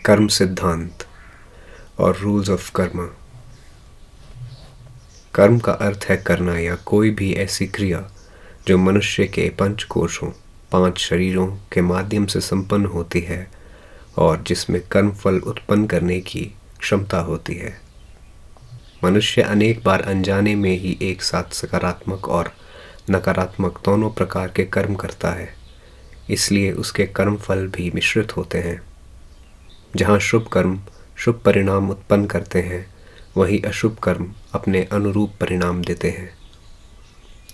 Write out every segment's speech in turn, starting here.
कर्म सिद्धांत और रूल्स ऑफ कर्म। कर्म का अर्थ है करना या कोई भी ऐसी क्रिया जो मनुष्य के पंच कोशों 5 शरीरों के माध्यम से संपन्न होती है और जिसमें कर्म फल उत्पन्न करने की क्षमता होती है। मनुष्य अनेक बार अनजाने में ही एक साथ सकारात्मक और नकारात्मक दोनों प्रकार के कर्म करता है, इसलिए उसके कर्म फल भी मिश्रित होते हैं। जहाँ शुभ कर्म शुभ परिणाम उत्पन्न करते हैं, वहीं अशुभ कर्म अपने अनुरूप परिणाम देते हैं।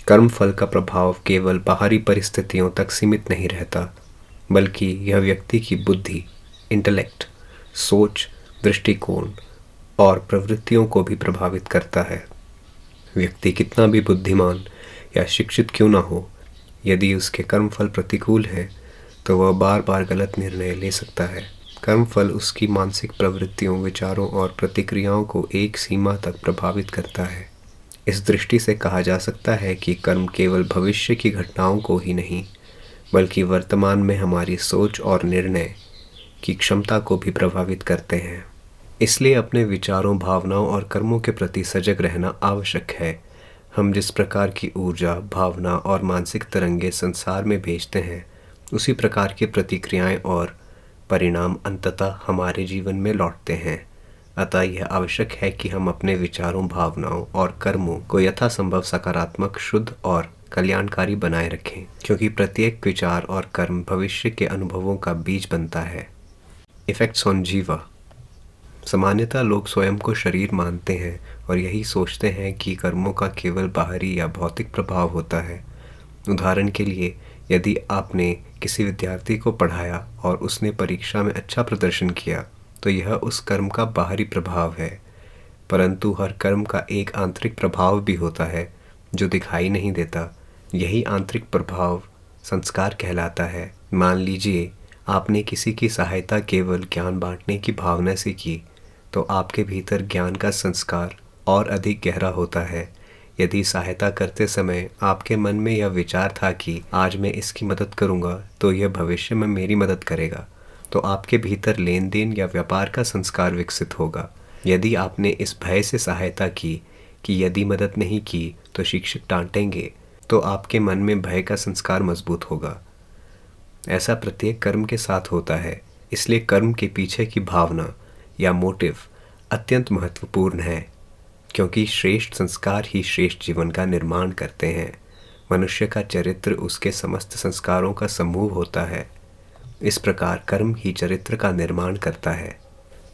कर्म फल का प्रभाव केवल बाहरी परिस्थितियों तक सीमित नहीं रहता, बल्कि यह व्यक्ति की बुद्धि, इंटेलेक्ट, सोच, दृष्टिकोण और प्रवृत्तियों को भी प्रभावित करता है। व्यक्ति कितना भी बुद्धिमान या शिक्षित क्यों न हो, यदि उसके कर्मफल प्रतिकूल हैं तो वह बार बार गलत निर्णय ले सकता है। कर्मफल उसकी मानसिक प्रवृत्तियों, विचारों और प्रतिक्रियाओं को एक सीमा तक प्रभावित करता है। इस दृष्टि से कहा जा सकता है कि कर्म केवल भविष्य की घटनाओं को ही नहीं, बल्कि वर्तमान में हमारी सोच और निर्णय की क्षमता को भी प्रभावित करते हैं। इसलिए अपने विचारों, भावनाओं और कर्मों के प्रति सजग रहना आवश्यक है। हम जिस प्रकार की ऊर्जा, भावना और मानसिक तरंगे संसार में भेजते हैं, उसी प्रकार की प्रतिक्रियाएं और परिणाम अंततः हमारे जीवन में लौटते हैं। अतः यह आवश्यक है कि हम अपने विचारों, भावनाओं और कर्मों को यथासंभव सकारात्मक, शुद्ध और कल्याणकारी बनाए रखें, क्योंकि प्रत्येक विचार और कर्म भविष्य के अनुभवों का बीज बनता है। इफेक्ट्स ऑन जीवा। सामान्यतः लोग स्वयं को शरीर मानते हैं और यही सोचते हैं कि कर्मों का केवल बाहरी या भौतिक प्रभाव होता है। उदाहरण के लिए, यदि आपने किसी विद्यार्थी को पढ़ाया और उसने परीक्षा में अच्छा प्रदर्शन किया, तो यह उस कर्म का बाहरी प्रभाव है। परंतु हर कर्म का एक आंतरिक प्रभाव भी होता है जो दिखाई नहीं देता। यही आंतरिक प्रभाव संस्कार कहलाता है। मान लीजिए आपने किसी की सहायता केवल ज्ञान बांटने की भावना से की, तो आपके भीतर ज्ञान का संस्कार और अधिक गहरा होता है। यदि सहायता करते समय आपके मन में यह विचार था कि आज मैं इसकी मदद करूंगा तो यह भविष्य में मेरी मदद करेगा, तो आपके भीतर लेन देन या व्यापार का संस्कार विकसित होगा। यदि आपने इस भय से सहायता की कि यदि मदद नहीं की तो शिक्षक डांटेंगे, तो आपके मन में भय का संस्कार मजबूत होगा। ऐसा प्रत्येक कर्म के साथ होता है। इसलिए कर्म के पीछे की भावना या मोटिव अत्यंत महत्वपूर्ण है, क्योंकि श्रेष्ठ संस्कार ही श्रेष्ठ जीवन का निर्माण करते हैं। मनुष्य का चरित्र उसके समस्त संस्कारों का समूह होता है। इस प्रकार कर्म ही चरित्र का निर्माण करता है।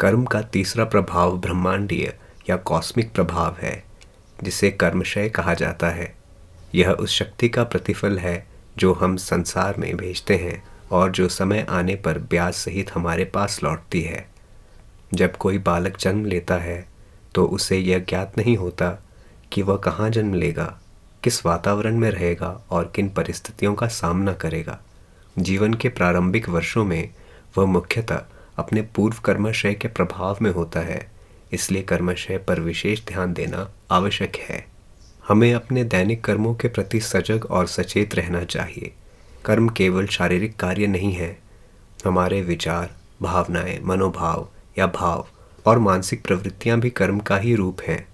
कर्म का तीसरा प्रभाव ब्रह्मांडीय या कॉस्मिक प्रभाव है, जिसे कर्मशय कहा जाता है। यह उस शक्ति का प्रतिफल है जो हम संसार में भेजते हैं और जो समय आने पर ब्याज सहित हमारे पास लौटती है। जब कोई बालक जन्म लेता है तो उसे यह ज्ञात नहीं होता कि वह कहाँ जन्म लेगा, किस वातावरण में रहेगा और किन परिस्थितियों का सामना करेगा। जीवन के प्रारंभिक वर्षों में वह मुख्यतः अपने पूर्व कर्माशय के प्रभाव में होता है। इसलिए कर्माशय पर विशेष ध्यान देना आवश्यक है। हमें अपने दैनिक कर्मों के प्रति सजग और सचेत रहना चाहिए। कर्म केवल शारीरिक कार्य नहीं है। हमारे विचार, भावनाएं, मनोभाव या भाव और मानसिक प्रवृत्तियां भी कर्म का ही रूप हैं।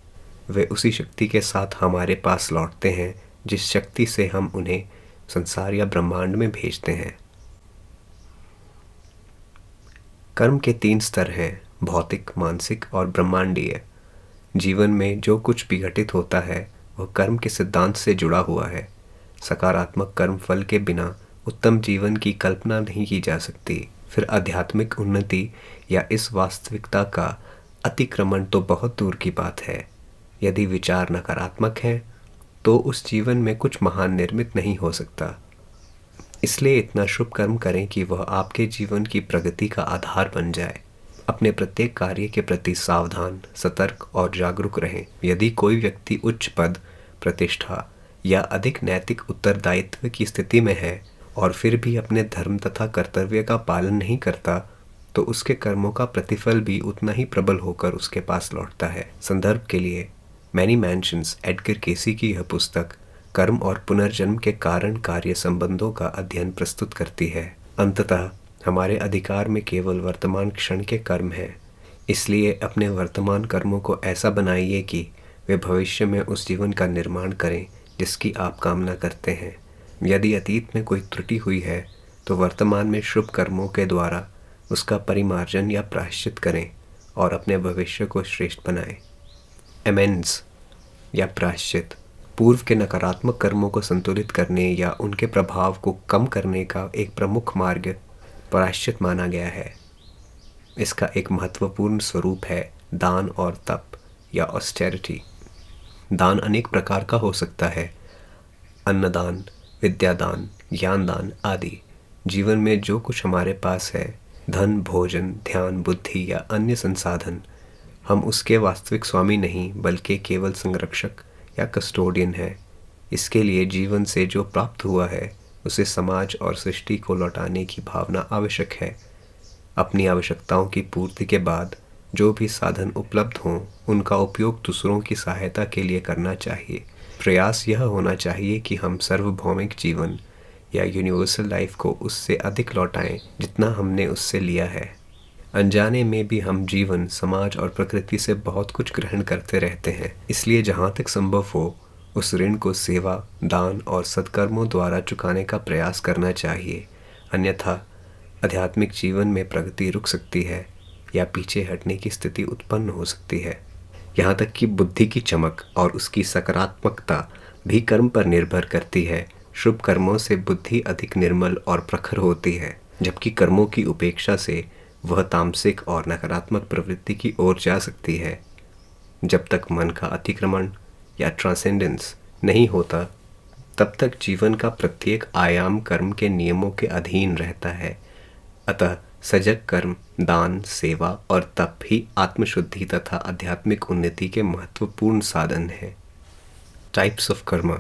वे उसी शक्ति के साथ हमारे पास लौटते हैं जिस शक्ति से हम उन्हें संसार या ब्रह्मांड में भेजते हैं। कर्म के 3 स्तर हैं: भौतिक, मानसिक और ब्रह्मांडीय। जीवन में जो कुछ भी घटित होता है वह कर्म के सिद्धांत से जुड़ा हुआ है। सकारात्मक कर्म फल के बिना उत्तम जीवन की कल्पना नहीं की जा सकती। फिर आध्यात्मिक उन्नति या इस वास्तविकता का अतिक्रमण तो बहुत दूर की बात है। यदि विचार नकारात्मक हैं तो उस जीवन में कुछ महान निर्मित नहीं हो सकता। इसलिए इतना शुभ कर्म करें कि वह आपके जीवन की प्रगति का आधार बन जाए। अपने प्रत्येक कार्य के प्रति सावधान, सतर्क और जागरूक रहें। यदि कोई व्यक्ति उच्च पद, प्रतिष्ठा या अधिक नैतिक उत्तरदायित्व की स्थिति में है और फिर भी अपने धर्म तथा कर्तव्य का पालन नहीं करता, तो उसके कर्मों का प्रतिफल भी उतना ही प्रबल होकर उसके पास लौटता है। संदर्भ के लिए मैनी मैंशंस, एडगर केसी की यह पुस्तक कर्म और पुनर्जन्म के कारण कार्य संबंधों का अध्ययन प्रस्तुत करती है। अंततः हमारे अधिकार में केवल वर्तमान क्षण के कर्म हैं। इसलिए अपने वर्तमान कर्मों को ऐसा बनाइए कि वे भविष्य में उस जीवन का निर्माण करें जिसकी आप कामना करते हैं। यदि अतीत में कोई त्रुटि हुई है तो वर्तमान में शुभ कर्मों के द्वारा उसका परिमार्जन या प्रायश्चित करें और अपने भविष्य को श्रेष्ठ बनाएं। एमेंड्स या प्रायश्चित पूर्व के नकारात्मक कर्मों को संतुलित करने या उनके प्रभाव को कम करने का एक प्रमुख मार्ग प्रायश्चित माना गया है। इसका एक महत्वपूर्ण स्वरूप है दान और तप या ऑस्टेरिटी। दान अनेक प्रकार का हो सकता है, अन्नदान, विद्यादान, ज्ञानदान आदि। जीवन में जो कुछ हमारे पास है, धन, भोजन, ध्यान, बुद्धि या अन्य संसाधन, हम उसके वास्तविक स्वामी नहीं बल्कि केवल संरक्षक या कस्टोडियन है। इसके लिए जीवन से जो प्राप्त हुआ है उसे समाज और सृष्टि को लौटाने की भावना आवश्यक है। अपनी आवश्यकताओं की पूर्ति के बाद जो भी साधन उपलब्ध हों उनका उपयोग दूसरों की सहायता के लिए करना चाहिए। प्रयास यह होना चाहिए कि हम सार्वभौमिक जीवन या यूनिवर्सल लाइफ को उससे अधिक लौटाएं जितना हमने उससे लिया है। अनजाने में भी हम जीवन, समाज और प्रकृति से बहुत कुछ ग्रहण करते रहते हैं। इसलिए जहाँ तक संभव हो उस ऋण को सेवा, दान और सत्कर्मों द्वारा चुकाने का प्रयास करना चाहिए। अन्यथा आध्यात्मिक जीवन में प्रगति रुक सकती है या पीछे हटने की स्थिति उत्पन्न हो सकती है। यहाँ तक कि बुद्धि की चमक और उसकी सकारात्मकता भी कर्म पर निर्भर करती है। शुभ कर्मों से बुद्धि अधिक निर्मल और प्रखर होती है, जबकि कर्मों की उपेक्षा से वह तामसिक और नकारात्मक प्रवृत्ति की ओर जा सकती है। जब तक मन का अतिक्रमण या ट्रांसेंडेंस नहीं होता तब तक जीवन का प्रत्येक आयाम कर्म के नियमों के अधीन रहता है। अतः सजग कर्म, दान, सेवा और तप ही आत्मशुद्धि तथा आध्यात्मिक उन्नति के महत्वपूर्ण साधन हैं। टाइप्स ऑफ कर्म।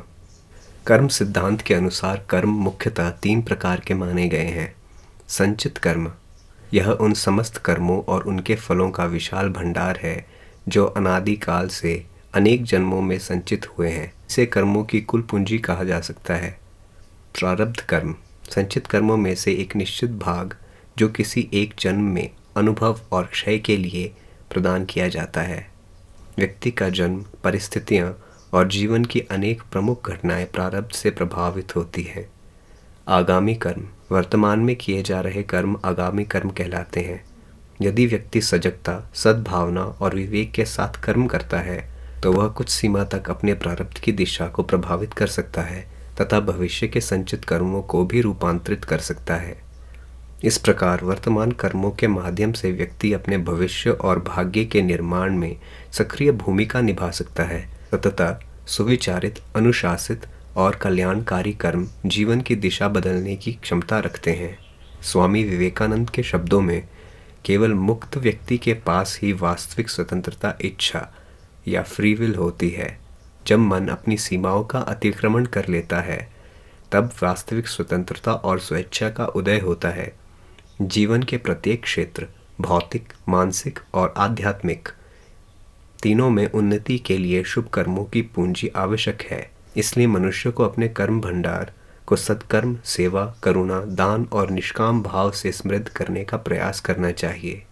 कर्म सिद्धांत के अनुसार कर्म मुख्यतः 3 प्रकार के माने गए हैं। संचित कर्म, यह उन समस्त कर्मों और उनके फलों का विशाल भंडार है जो अनादिकाल से अनेक जन्मों में संचित हुए हैं। इसे कर्मों की कुल पूंजी कहा जा सकता है। प्रारब्ध कर्म, संचित कर्मों में से एक निश्चित भाग जो किसी एक जन्म में अनुभव और क्षय के लिए प्रदान किया जाता है। व्यक्ति का जन्म, परिस्थितियाँ और जीवन की अनेक प्रमुख घटनाएं प्रारब्ध से प्रभावित होती हैं। आगामी कर्म, वर्तमान में किए जा रहे कर्म आगामी कर्म कहलाते हैं। यदि व्यक्ति सजगता, सद्भावना और विवेक के साथ कर्म करता है तो वह कुछ सीमा तक अपने प्रारब्ध की दिशा को प्रभावित कर सकता है तथा भविष्य के संचित कर्मों को भी रूपांतरित कर सकता है। इस प्रकार वर्तमान कर्मों के माध्यम से व्यक्ति अपने भविष्य और भाग्य के निर्माण में सक्रिय भूमिका निभा सकता है तथा सुविचारित, अनुशासित और कल्याणकारी कर्म जीवन की दिशा बदलने की क्षमता रखते हैं। स्वामी विवेकानंद के शब्दों में, केवल मुक्त व्यक्ति के पास ही वास्तविक स्वतंत्रता, इच्छा या फ्री विल होती है। जब मन अपनी सीमाओं का अतिक्रमण कर लेता है तब वास्तविक स्वतंत्रता और स्वेच्छा का उदय होता है। जीवन के प्रत्येक क्षेत्र, भौतिक, मानसिक और आध्यात्मिक, तीनों में उन्नति के लिए शुभ कर्मों की पूंजी आवश्यक है। इसलिए मनुष्य को अपने कर्म भंडार को सत्कर्म, सेवा, करुणा, दान और निष्काम भाव से समृद्ध करने का प्रयास करना चाहिए।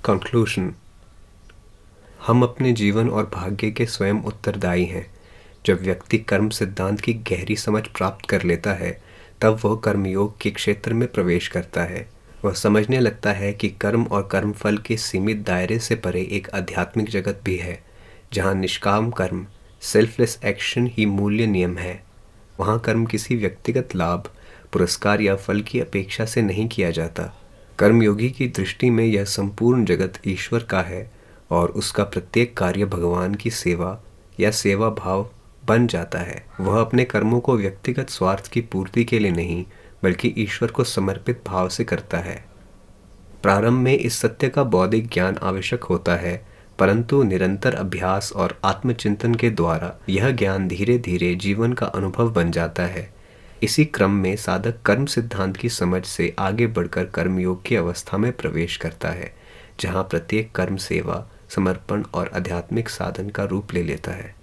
कंक्लूजन। हम अपने जीवन और भाग्य के स्वयं उत्तरदायी हैं। जब व्यक्ति कर्म सिद्धांत की गहरी समझ प्राप्त कर लेता है तब वह कर्मयोग के क्षेत्र में प्रवेश करता है। वह समझने लगता है कि कर्म और कर्मफल के सीमित दायरे से परे एक आध्यात्मिक जगत भी है, जहाँ निष्काम कर्म, सेल्फलेस एक्शन ही मूल्य नियम है। वहाँ कर्म किसी व्यक्तिगत लाभ, पुरस्कार या फल की अपेक्षा से नहीं किया जाता। कर्मयोगी की दृष्टि में यह संपूर्ण जगत ईश्वर का है और उसका प्रत्येक कार्य भगवान की सेवा या सेवा भाव बन जाता है। वह अपने कर्मों को व्यक्तिगत स्वार्थ की पूर्ति के लिए नहीं बल्कि ईश्वर को समर्पित भाव से करता है। प्रारंभ में इस सत्य का बौद्धिक ज्ञान आवश्यक होता है, परंतु निरंतर अभ्यास और आत्मचिंतन के द्वारा यह ज्ञान धीरे धीरे जीवन का अनुभव बन जाता है। इसी क्रम में साधक कर्म सिद्धांत की समझ से आगे बढ़कर कर्मयोग की अवस्था में प्रवेश करता है, जहाँ प्रत्येक कर्म सेवा, समर्पण और आध्यात्मिक साधन का रूप ले लेता है।